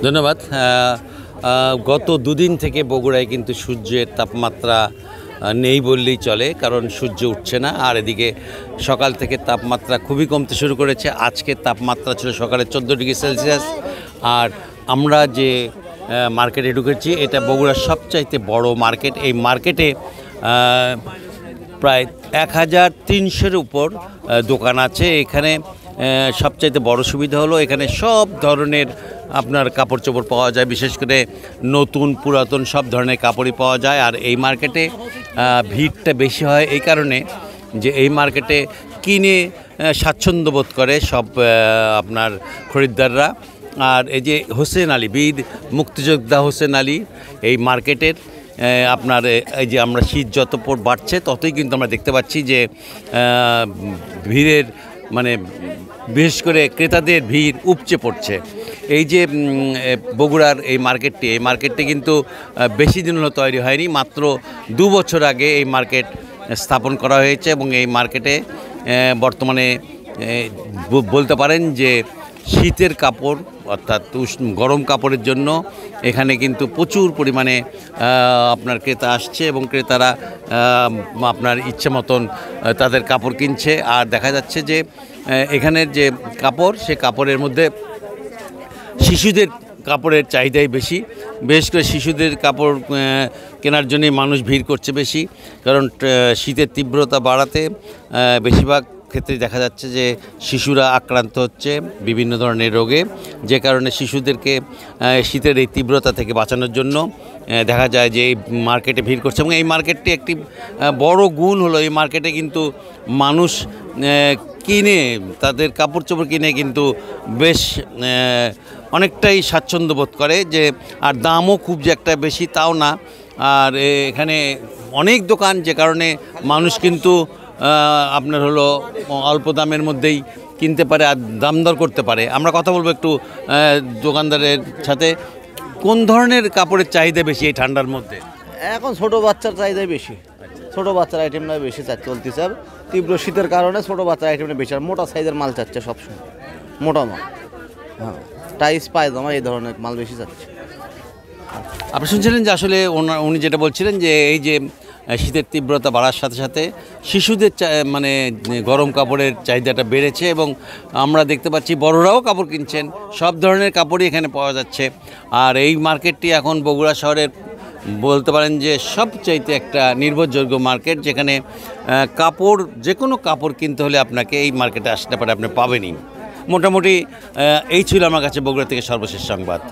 ধন্যবাদ। গত দুদিন থেকে বগুড়ায় কিন্তু সূর্যের তাপমাত্রা নেই বললেই চলে, কারণ সূর্য উঠছে না। আর এদিকে সকাল থেকে তাপমাত্রা খুবই কমতে শুরু করেছে। আজকের তাপমাত্রা ছিল সকালে 14 ডিগ্রি সেলসিয়াস। আর আমরা যে মার্কেটে ঢুকেছি, এটা বগুড়ার সবচাইতে বড় মার্কেট। এই মার্কেটে প্রায় 1300-এর উপর দোকান আছে। এখানে সবচাইতে বড় সুবিধা হলো এখানে সব ধরনের আপনার কাপড় চোপড় পাওয়া যায়, বিশেষ করে নতুন পুরাতন সব ধরনের কাপড়ই পাওয়া যায়। আর এই মার্কেটে ভিড়টা বেশি হয় এই কারণে যে এই মার্কেটে কিনে স্বাচ্ছন্দ্য বোধ করে সব আপনার খরিদ্দাররা। আর এই যে হোসেন আলী, বীর মুক্তিযোদ্ধা হোসেন আলী এই মার্কেটের আপনার এই যে আমরা শীত যত বাড়ছে ততই কিন্তু আমরা দেখতে পাচ্ছি যে ভিড়ের মানে বিশেষ করে ক্রেতাদের ভিড় উপচে পড়ছে। এই যে বগুড়ার এই মার্কেটটি কিন্তু বেশি দিন হলো তৈরি হয়নি, মাত্র 2 বছর আগে এই মার্কেট স্থাপন করা হয়েছে। এবং এই মার্কেটে বর্তমানে বলতে পারেন যে শীতের কাপড় অর্থাৎ গরম কাপড়ের জন্য এখানে কিন্তু প্রচুর পরিমাণে আপনার ক্রেতা আসছে এবং ক্রেতারা আপনার ইচ্ছে মতন তাদের কাপড় কিনছে। আর দেখা যাচ্ছে যে এখানের যে কাপড়, সে কাপড়ের মধ্যে শিশুদের কাপড়ের চাহিদাই বেশি। বিশেষ করে শিশুদের কাপড় কেনার জন্যই মানুষ ভিড় করছে বেশি, কারণ শীতের তীব্রতা বাড়াতে বেশিরভাগ ক্ষেত্রে দেখা যাচ্ছে যে শিশুরা আক্রান্ত হচ্ছে বিভিন্ন ধরনের রোগে, যে কারণে শিশুদেরকে শীতের এই তীব্রতা থেকে বাঁচানোর জন্য দেখা যায় যে এই মার্কেটে ভিড় করছে। এবং এই মার্কেটটি একটি বড় গুণ হলো এই মার্কেটে কিন্তু মানুষ কিনে তাদের কাপড় চোপড় কিনে কিন্তু বেশ অনেকটাই স্বাচ্ছন্দ্য বোধ করে, যে আর দামও খুব যে একটা বেশি তাও না। আর এখানে অনেক দোকান, যে কারণে মানুষ কিন্তু আপনার হলো অল্প দামের মধ্যেই কিনতে পারে আর দাম দর করতে পারে। আমরা কথা বলবো একটু দোকানদারের সাথে, কোন ধরনের কাপড়ের চাহিদা বেশি এই ঠান্ডার মধ্যে? এখন ছোট বাচ্চার চাহিদাই বেশি, ছোট বাচ্চার আইটেমটা বেশি চলতেছে। আর তীব্র শীতের কারণে ছোট বাচ্চার আইটেমটা বেশি, আর মোটা সাইজের মাল চাচ্ছে সবসময়, মোটা মাল, হ্যাঁ, টাইস পায়জামা এই ধরনের মাল বেশি চাচ্ছে। আপনি শুনছিলেন যে আসলে উনি যেটা বলছিলেন যে এই যে শীতের তীব্রতা বাড়ার সাথে সাথে শিশুদের মানে গরম কাপড়ের চাহিদাটা বেড়েছে এবং আমরা দেখতে পাচ্ছি বড়রাও কাপড় কিনছেন, সব ধরনের কাপড়ই এখানে পাওয়া যাচ্ছে। আর এই মার্কেটটি এখন বগুড়া শহরের বলতে পারেন যে সবচাইতে একটা নির্ভরযোগ্য মার্কেট, যেখানে কাপড় যে কোনো কাপড় কিনতে হলে আপনাকে এই মার্কেটে আসতে পারে, আপনি পাবেনই। মোটামুটি এই ছিল আমার কাছে বগুড়া থেকে সর্বশেষ সংবাদ।